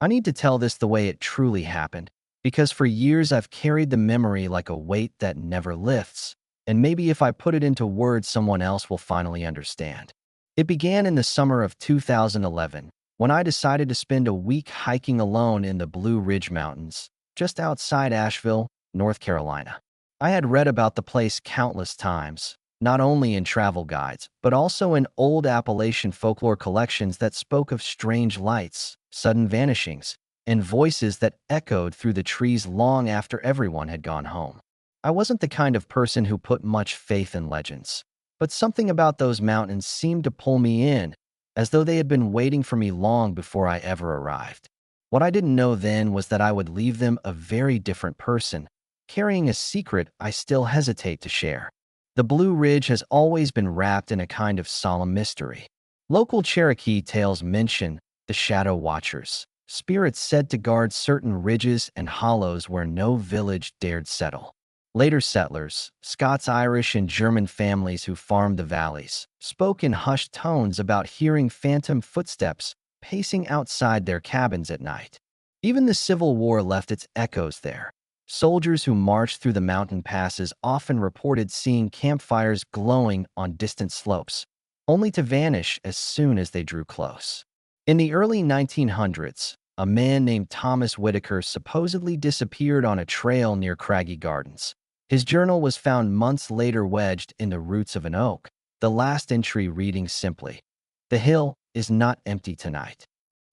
I need to tell this the way it truly happened, because for years I've carried the memory like a weight that never lifts, and maybe if I put it into words, someone else will finally understand. It began in the summer of 2011, when I decided to spend a week hiking alone in the Blue Ridge Mountains, just outside Asheville, North Carolina. I had read about the place countless times, not only in travel guides, but also in old Appalachian folklore collections that spoke of strange lights, sudden vanishings, and voices that echoed through the trees long after everyone had gone home. I wasn't the kind of person who put much faith in legends, but something about those mountains seemed to pull me in, as though they had been waiting for me long before I ever arrived. What I didn't know then was that I would leave them a very different person, carrying a secret I still hesitate to share. The Blue Ridge has always been wrapped in a kind of solemn mystery. Local Cherokee tales mention the Shadow Watchers, spirits said to guard certain ridges and hollows where no village dared settle. Later settlers, Scots, Irish, and German families who farmed the valleys, spoke in hushed tones about hearing phantom footsteps pacing outside their cabins at night. Even the Civil War left its echoes there. Soldiers who marched through the mountain passes often reported seeing campfires glowing on distant slopes, only to vanish as soon as they drew close. In the early 1900s, a man named Thomas Whitaker supposedly disappeared on a trail near Craggy Gardens. His journal was found months later wedged in the roots of an oak, the last entry reading simply, "The hill is not empty tonight."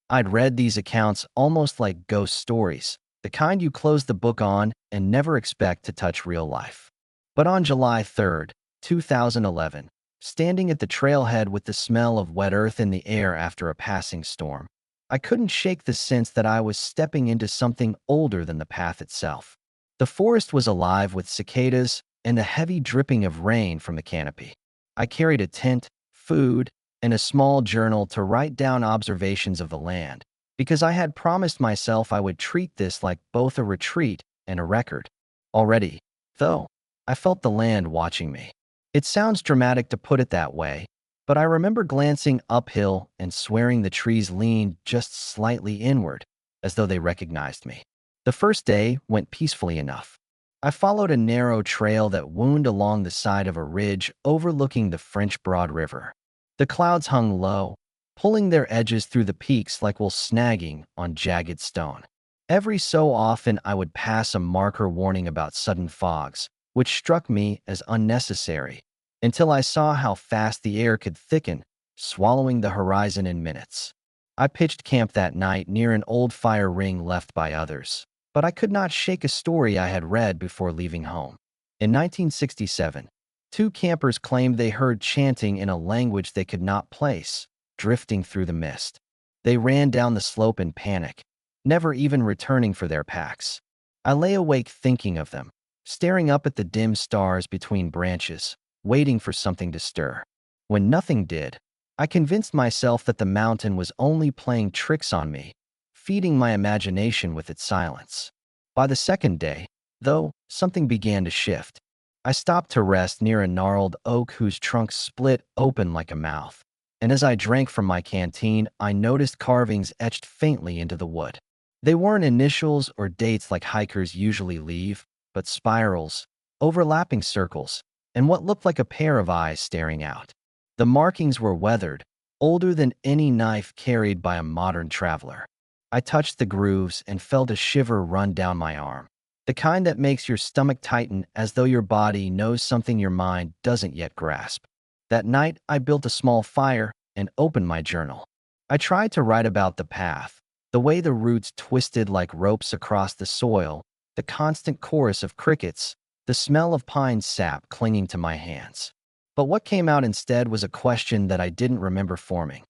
I'd read these accounts almost like ghost stories, the kind you close the book on and never expect to touch real life. But on July 3rd, 2011, standing at the trailhead with the smell of wet earth in the air after a passing storm, I couldn't shake the sense that I was stepping into something older than the path itself. The forest was alive with cicadas and the heavy dripping of rain from the canopy. I carried a tent, food, and a small journal to write down observations of the land, because I had promised myself I would treat this like both a retreat and a record. Already, though, I felt the land watching me. It sounds dramatic to put it that way, but I remember glancing uphill and swearing the trees leaned just slightly inward, as though they recognized me. The first day went peacefully enough. I followed a narrow trail that wound along the side of a ridge overlooking the French Broad River. The clouds hung low, pulling their edges through the peaks like wool snagging on jagged stone. Every so often I would pass a marker warning about sudden fogs, which struck me as unnecessary, until I saw how fast the air could thicken, swallowing the horizon in minutes. I pitched camp that night near an old fire ring left by others, but I could not shake a story I had read before leaving home. In 1967, two campers claimed they heard chanting in a language they could not place, drifting through the mist. They ran down the slope in panic, never even returning for their packs. I lay awake thinking of them, staring up at the dim stars between branches, waiting for something to stir. When nothing did, I convinced myself that the mountain was only playing tricks on me, feeding my imagination with its silence. By the second day, though, something began to shift. I stopped to rest near a gnarled oak whose trunk split open like a mouth, and as I drank from my canteen, I noticed carvings etched faintly into the wood. They weren't initials or dates like hikers usually leave, but spirals, overlapping circles, and what looked like a pair of eyes staring out. The markings were weathered, older than any knife carried by a modern traveler. I touched the grooves and felt a shiver run down my arm, the kind that makes your stomach tighten as though your body knows something your mind doesn't yet grasp. That night, I built a small fire and opened my journal. I tried to write about the path, the way the roots twisted like ropes across the soil, the constant chorus of crickets, the smell of pine sap clinging to my hands. But what came out instead was a question that I didn't remember forming.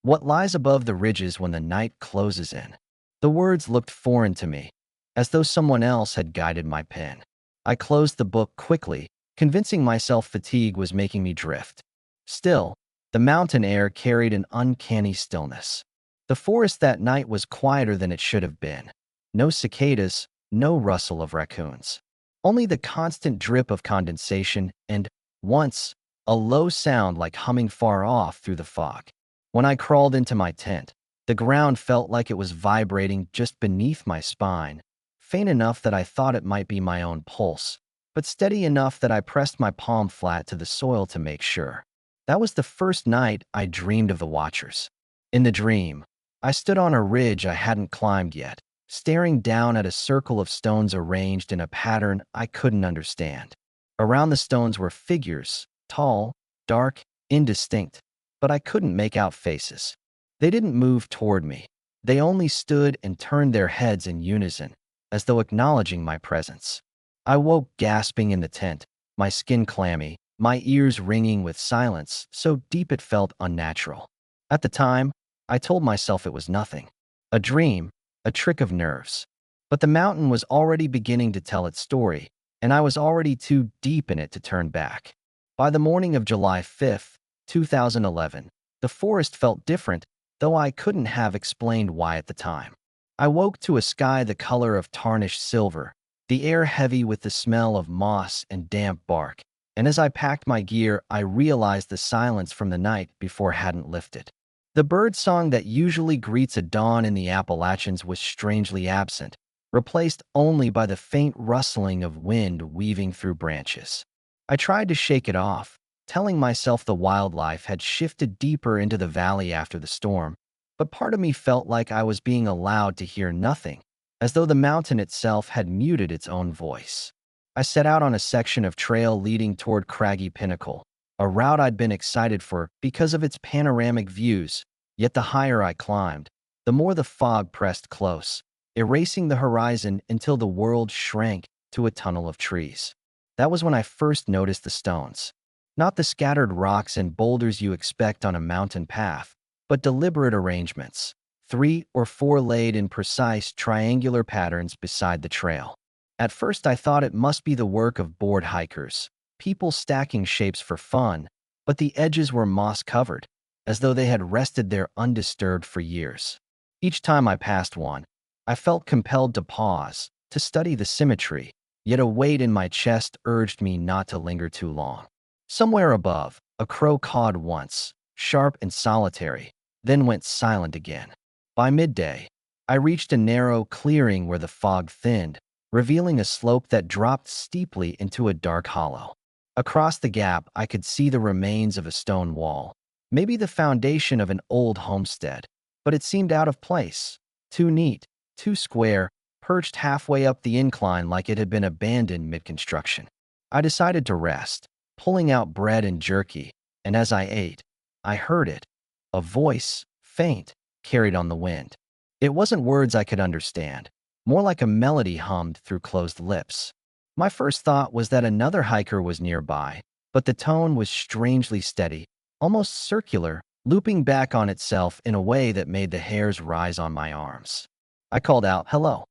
What lies above the ridges when the night closes in? The words looked foreign to me, as though someone else had guided my pen. I closed the book quickly, convincing myself fatigue was making me drift. Still, the mountain air carried an uncanny stillness. The forest that night was quieter than it should have been. No cicadas, no rustle of raccoons. Only the constant drip of condensation and, once, a low sound like humming far off through the fog. When I crawled into my tent, The ground felt like it was vibrating just beneath my spine, faint enough that I thought it might be my own pulse, but steady enough that I pressed my palm flat to the soil to make sure. That was the first night I dreamed of the Watchers. In the dream, I stood on a ridge I hadn't climbed yet, staring down at a circle of stones arranged in a pattern I couldn't understand. Around the stones were figures, tall, dark, indistinct, but I couldn't make out faces. They didn't move toward me. They only stood and turned their heads in unison, as though acknowledging my presence. I woke gasping in the tent, my skin clammy, my ears ringing with silence so deep it felt unnatural. At the time, I told myself it was nothing. A dream, a trick of nerves. But the mountain was already beginning to tell its story, and I was already too deep in it to turn back. By the morning of July 5th, 2011, the forest felt different, though I couldn't have explained why at the time. I woke to a sky the color of tarnished silver, the air heavy with the smell of moss and damp bark, and as I packed my gear, I realized the silence from the night before hadn't lifted. The bird song that usually greets a dawn in the Appalachians was strangely absent, replaced only by the faint rustling of wind weaving through branches. I tried to shake it off, telling myself the wildlife had shifted deeper into the valley after the storm, but part of me felt like I was being allowed to hear nothing, as though the mountain itself had muted its own voice. I set out on a section of trail leading toward Craggy Pinnacle, a route I'd been excited for because of its panoramic views, yet the higher I climbed, the more the fog pressed close, erasing the horizon until the world shrank to a tunnel of trees. That was when I first noticed the stones. Not the scattered rocks and boulders you expect on a mountain path, but deliberate arrangements, 3 or 4 laid in precise triangular patterns beside the trail. At first I thought it must be the work of bored hikers, people stacking shapes for fun, but the edges were moss-covered, as though they had rested there undisturbed for years. Each time I passed one, I felt compelled to pause, to study the symmetry, yet a weight in my chest urged me not to linger too long. Somewhere above, a crow cawed once, sharp and solitary, then went silent again. By midday, I reached a narrow clearing where the fog thinned, revealing a slope that dropped steeply into a dark hollow. Across the gap, I could see the remains of a stone wall, maybe the foundation of an old homestead, but it seemed out of place, too neat, too square, perched halfway up the incline like it had been abandoned mid-construction. I decided to rest, pulling out bread and jerky, and as I ate, I heard it, a voice, faint, carried on the wind. It wasn't words I could understand, more like a melody hummed through closed lips. My first thought was that another hiker was nearby, but the tone was strangely steady, almost circular, looping back on itself in a way that made the hairs rise on my arms. I called out, "Hello."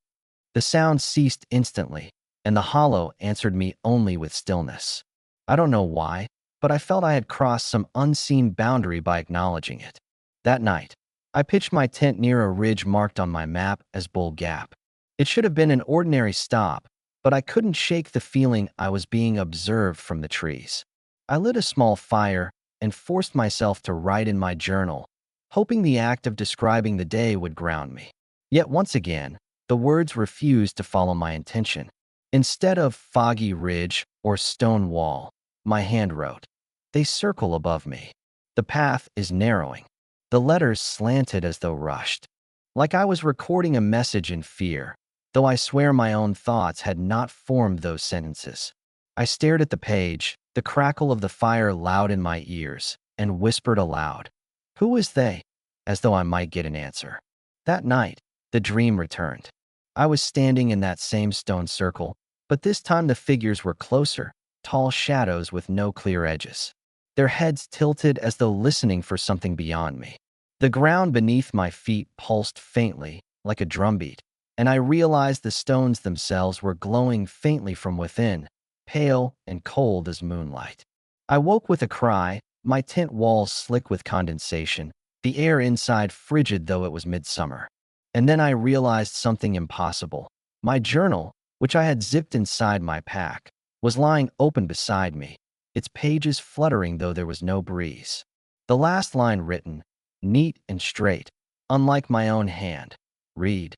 The sound ceased instantly, and the hollow answered me only with stillness. I don't know why, but I felt I had crossed some unseen boundary by acknowledging it. That night, I pitched my tent near a ridge marked on my map as Bull Gap. It should have been an ordinary stop, but I couldn't shake the feeling I was being observed from the trees. I lit a small fire and forced myself to write in my journal, hoping the act of describing the day would ground me. Yet once again, the words refused to follow my intention. Instead of foggy ridge or stone wall, my hand wrote, "They circle above me. The path is narrowing." The letters slanted as though rushed, like I was recording a message in fear, though I swear my own thoughts had not formed those sentences. I stared at the page, the crackle of the fire loud in my ears, and whispered aloud, "Who is they?" as though I might get an answer. That night, the dream returned. I was standing in that same stone circle, but this time the figures were closer, tall shadows with no clear edges. Their heads tilted as though listening for something beyond me. The ground beneath my feet pulsed faintly, like a drumbeat, and I realized the stones themselves were glowing faintly from within, pale and cold as moonlight. I woke with a cry, my tent walls slick with condensation, the air inside frigid though it was midsummer. And then I realized something impossible. My journal, which I had zipped inside my pack, was lying open beside me, its pages fluttering though there was no breeze. The last line written, neat and straight, unlike my own hand. Read.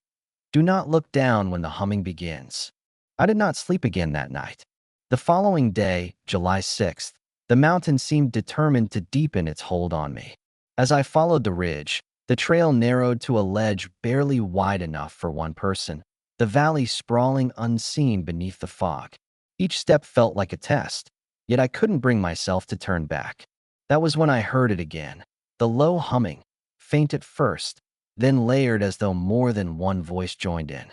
Do not look down when the humming begins. I did not sleep again that night. The following day, July 6th, the mountain seemed determined to deepen its hold on me. As I followed the ridge, the trail narrowed to a ledge barely wide enough for one person, the valley sprawling unseen beneath the fog. Each step felt like a test, yet I couldn't bring myself to turn back. That was when I heard it again, the low humming, faint at first, then layered as though more than one voice joined in.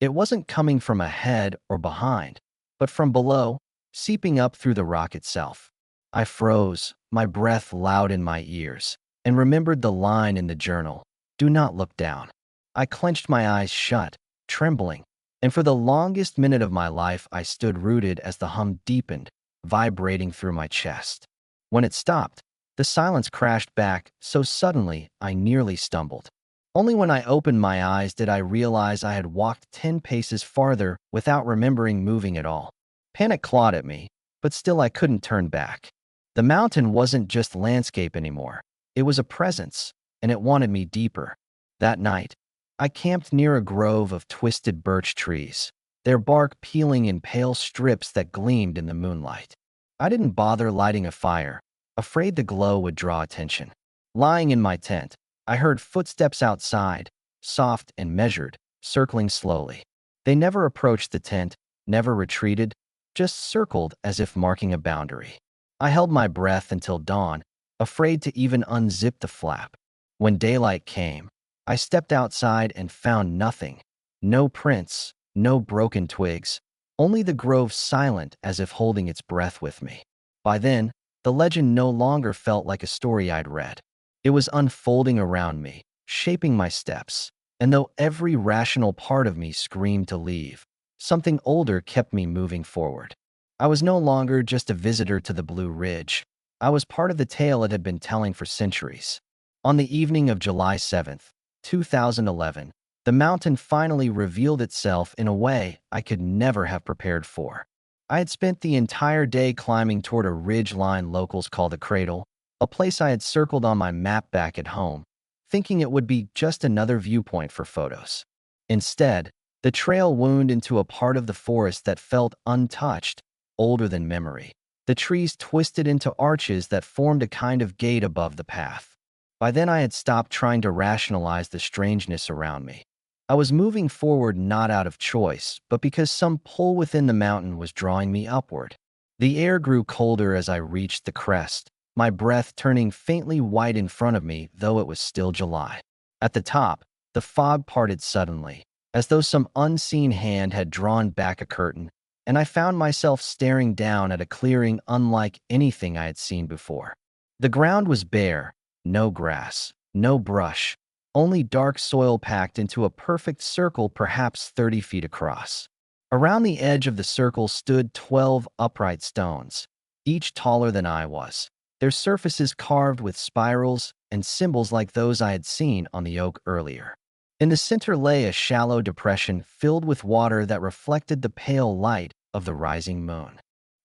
It wasn't coming from ahead or behind, but from below, seeping up through the rock itself. I froze, my breath loud in my ears, and remembered the line in the journal, "Do not look down." I clenched my eyes shut, trembling, and for the longest minute of my life I stood rooted as the hum deepened, vibrating through my chest. When it stopped, the silence crashed back so suddenly I nearly stumbled. Only when I opened my eyes did I realize I had walked 10 paces farther without remembering moving at all. Panic clawed at me, but still I couldn't turn back. The mountain wasn't just landscape anymore. It was a presence, and it wanted me deeper. That night, I camped near a grove of twisted birch trees, their bark peeling in pale strips that gleamed in the moonlight. I didn't bother lighting a fire, afraid the glow would draw attention. Lying in my tent, I heard footsteps outside, soft and measured, circling slowly. They never approached the tent, never retreated, just circled as if marking a boundary. I held my breath until dawn, afraid to even unzip the flap. When daylight came, I stepped outside and found nothing. No prints, no broken twigs, only the grove silent as if holding its breath with me. By then, the legend no longer felt like a story I'd read. It was unfolding around me, shaping my steps, and though every rational part of me screamed to leave, something older kept me moving forward. I was no longer just a visitor to the Blue Ridge. I was part of the tale it had been telling for centuries. On the evening of July 7th, 2011, the mountain finally revealed itself in a way I could never have prepared for. I had spent the entire day climbing toward a ridge line locals call the Cradle, a place I had circled on my map back at home, thinking it would be just another viewpoint for photos. Instead, the trail wound into a part of the forest that felt untouched, older than memory. The trees twisted into arches that formed a kind of gate above the path. By then I had stopped trying to rationalize the strangeness around me. I was moving forward not out of choice, but because some pull within the mountain was drawing me upward. The air grew colder as I reached the crest, my breath turning faintly white in front of me, though it was still July. At the top, the fog parted suddenly, as though some unseen hand had drawn back a curtain, and I found myself staring down at a clearing unlike anything I had seen before. The ground was bare, no grass, no brush, only dark soil packed into a perfect circle perhaps 30 feet across. Around the edge of the circle stood 12 upright stones, each taller than I was, their surfaces carved with spirals and symbols like those I had seen on the oak earlier. In the center lay a shallow depression filled with water that reflected the pale light of the rising moon.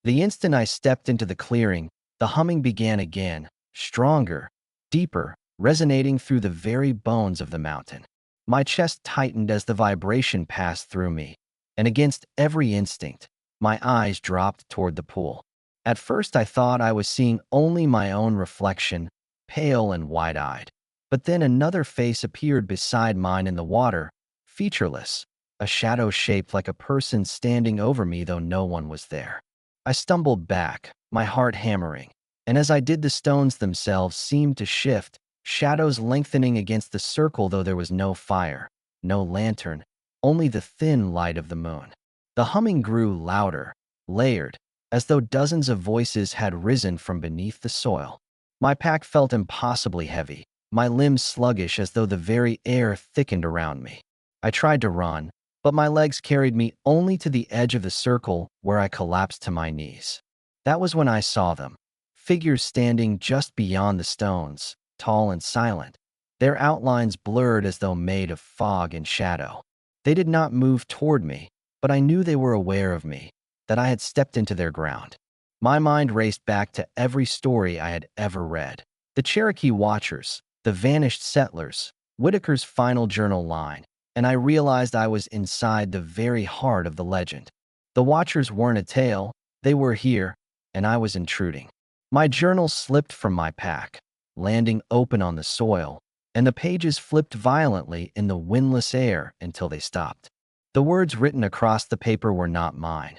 The instant I stepped into the clearing, the humming began again, stronger, deeper, resonating through the very bones of the mountain. My chest tightened as the vibration passed through me, and against every instinct, my eyes dropped toward the pool. At first I thought I was seeing only my own reflection, pale and wide-eyed. But then another face appeared beside mine in the water, featureless, a shadow shaped like a person standing over me though no one was there. I stumbled back, my heart hammering, and as I did the stones themselves seemed to shift, shadows lengthening against the circle though there was no fire, no lantern, only the thin light of the moon. The humming grew louder, layered, as though dozens of voices had risen from beneath the soil. My pack felt impossibly heavy, my limbs sluggish as though the very air thickened around me. I tried to run, but my legs carried me only to the edge of the circle where I collapsed to my knees. That was when I saw them, figures standing just beyond the stones, tall and silent, their outlines blurred as though made of fog and shadow. They did not move toward me, but I knew they were aware of me, that I had stepped into their ground. My mind raced back to every story I had ever read. The Cherokee Watchers, the vanished settlers, Whitaker's final journal line, and I realized I was inside the very heart of the legend. The Watchers weren't a tale, they were here, and I was intruding. My journal slipped from my pack, landing open on the soil, and the pages flipped violently in the windless air until they stopped. The words written across the paper were not mine.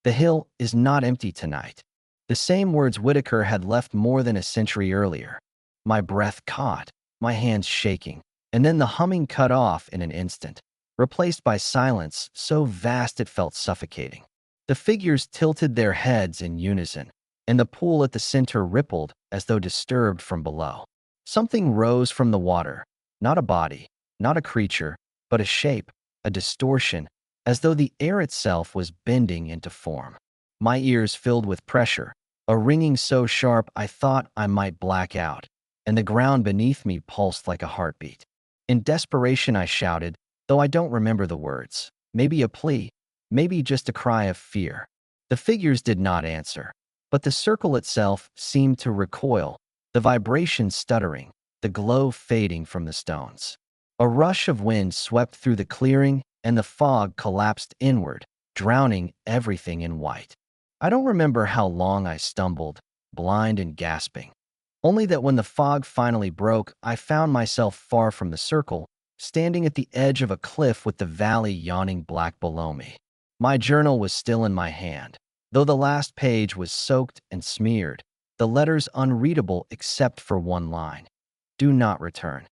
The hill is not empty tonight. The same words Whitaker had left more than a century earlier. My breath caught, my hands shaking, and then the humming cut off in an instant, replaced by silence so vast it felt suffocating. The figures tilted their heads in unison, and the pool at the center rippled as though disturbed from below. Something rose from the water, not a body, not a creature, but a shape, a distortion, as though the air itself was bending into form. My ears filled with pressure, a ringing so sharp I thought I might black out, and the ground beneath me pulsed like a heartbeat. In desperation I shouted, though I don't remember the words. Maybe a plea, maybe just a cry of fear. The figures did not answer, but the circle itself seemed to recoil, the vibration stuttering, the glow fading from the stones. A rush of wind swept through the clearing, and the fog collapsed inward, drowning everything in white. I don't remember how long I stumbled, blind and gasping. Only that when the fog finally broke, I found myself far from the circle, standing at the edge of a cliff with the valley yawning black below me. My journal was still in my hand, though the last page was soaked and smeared, the letters unreadable except for one line. Do not return.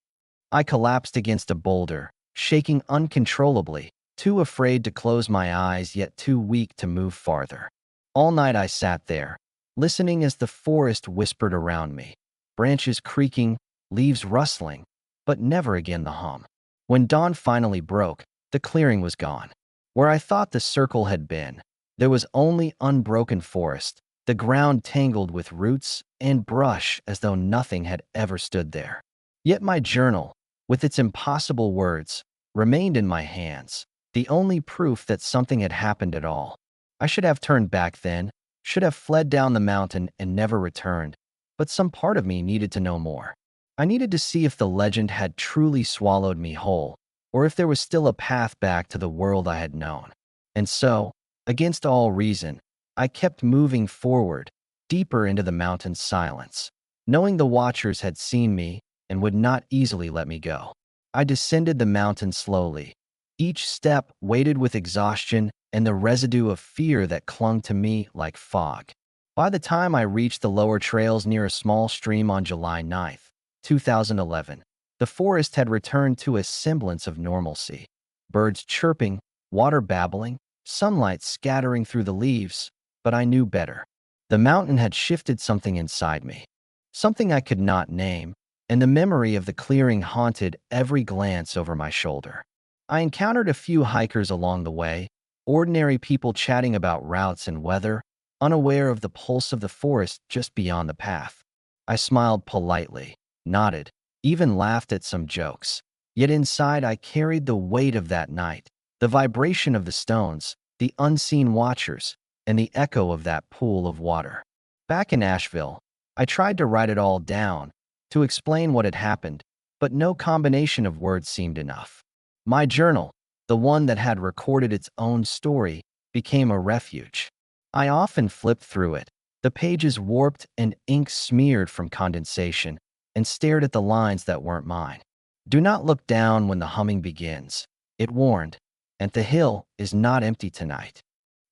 I collapsed against a boulder, shaking uncontrollably, too afraid to close my eyes yet too weak to move farther. All night I sat there, listening as the forest whispered around me, branches creaking, leaves rustling, but never again the hum. When dawn finally broke, the clearing was gone. Where I thought the circle had been, there was only unbroken forest, the ground tangled with roots and brush as though nothing had ever stood there. Yet my journal, with its impossible words, remained in my hands, the only proof that something had happened at all. I should have turned back then, should have fled down the mountain and never returned, but some part of me needed to know more. I needed to see if the legend had truly swallowed me whole, or if there was still a path back to the world I had known. And so, against all reason, I kept moving forward, deeper into the mountain's silence, knowing the Watchers had seen me and would not easily let me go. I descended the mountain slowly, each step weighted with exhaustion and the residue of fear that clung to me like fog. By the time I reached the lower trails near a small stream on July 9th, 2011, the forest had returned to a semblance of normalcy. Birds chirping, water babbling, sunlight scattering through the leaves, but I knew better. The mountain had shifted something inside me, something I could not name, and the memory of the clearing haunted every glance over my shoulder. I encountered a few hikers along the way, ordinary people chatting about routes and weather, unaware of the pulse of the forest just beyond the path. I smiled politely, nodded, even laughed at some jokes. Yet inside I carried the weight of that night, the vibration of the stones, the unseen Watchers, and the echo of that pool of water. Back in Asheville, I tried to write it all down, to explain what had happened, but no combination of words seemed enough. My journal, the one that had recorded its own story, became a refuge. I often flipped through it, the pages warped and ink smeared from condensation, and stared at the lines that weren't mine. Do not look down when the humming begins, it warned, and the hill is not empty tonight.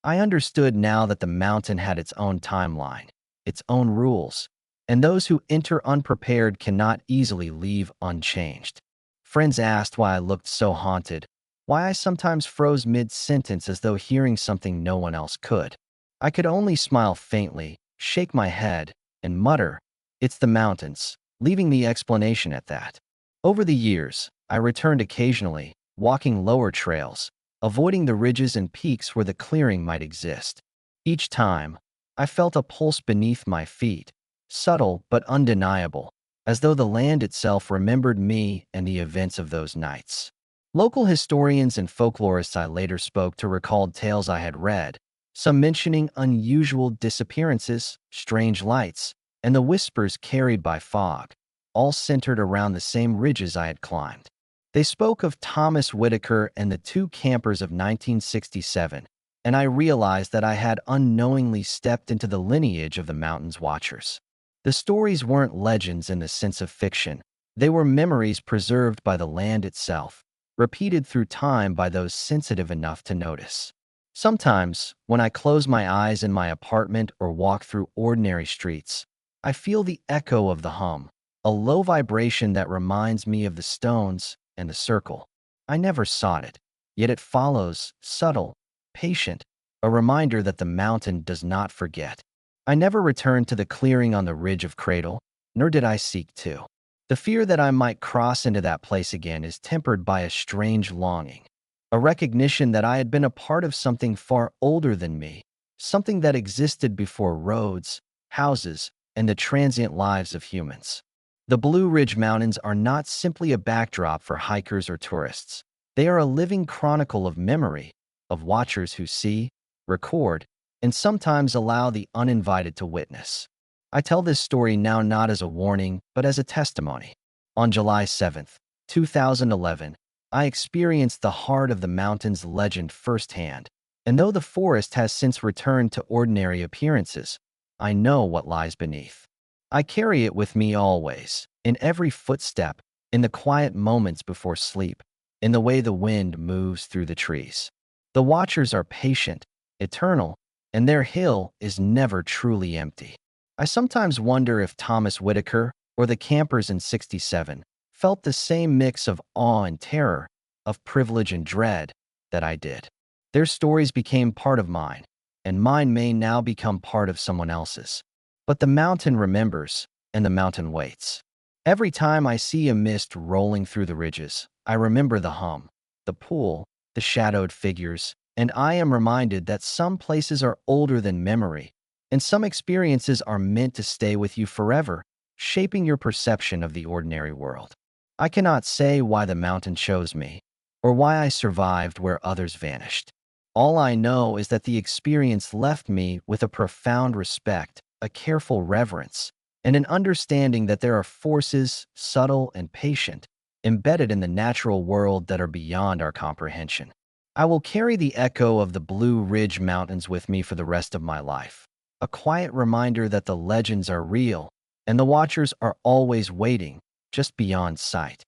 I understood now that the mountain had its own timeline, its own rules, and those who enter unprepared cannot easily leave unchanged. Friends asked why I looked so haunted, why I sometimes froze mid-sentence as though hearing something no one else could. I could only smile faintly, shake my head, and mutter, "It's the mountains," leaving the explanation at that. Over the years, I returned occasionally, walking lower trails, avoiding the ridges and peaks where the clearing might exist. Each time, I felt a pulse beneath my feet, subtle but undeniable, as though the land itself remembered me and the events of those nights. Local historians and folklorists I later spoke to recalled tales I had read, some mentioning unusual disappearances, strange lights, and the whispers carried by fog, all centered around the same ridges I had climbed. They spoke of Thomas Whitaker and the two campers of 1967, and I realized that I had unknowingly stepped into the lineage of the mountain's watchers. The stories weren't legends in the sense of fiction. They were memories preserved by the land itself, repeated through time by those sensitive enough to notice. Sometimes, when I close my eyes in my apartment or walk through ordinary streets, I feel the echo of the hum, a low vibration that reminds me of the stones and the circle. I never sought it, yet it follows, subtle, patient, a reminder that the mountain does not forget. I never returned to the clearing on the ridge of Cradle, nor did I seek to. The fear that I might cross into that place again is tempered by a strange longing, a recognition that I had been a part of something far older than me, something that existed before roads, houses, and the transient lives of humans. The Blue Ridge Mountains are not simply a backdrop for hikers or tourists. They are a living chronicle of memory, of watchers who see, record, and sometimes allow the uninvited to witness. I tell this story now not as a warning, but as a testimony. On July 7th, 2011, I experienced the heart of the mountain's legend firsthand, and though the forest has since returned to ordinary appearances, I know what lies beneath. I carry it with me always, in every footstep, in the quiet moments before sleep, in the way the wind moves through the trees. The watchers are patient, eternal, and their hill is never truly empty. I sometimes wonder if Thomas Whitaker or the campers in 67 felt the same mix of awe and terror, of privilege and dread, that I did. Their stories became part of mine, and mine may now become part of someone else's. But the mountain remembers, and the mountain waits. Every time I see a mist rolling through the ridges, I remember the hum, the pool, the shadowed figures, and I am reminded that some places are older than memory, and some experiences are meant to stay with you forever, shaping your perception of the ordinary world. I cannot say why the mountain chose me, or why I survived where others vanished. All I know is that the experience left me with a profound respect, a careful reverence, and an understanding that there are forces, subtle and patient, embedded in the natural world that are beyond our comprehension. I will carry the echo of the Blue Ridge Mountains with me for the rest of my life, a quiet reminder that the legends are real and the watchers are always waiting, just beyond sight,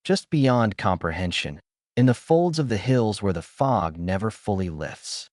just beyond comprehension, in the folds of the hills where the fog never fully lifts.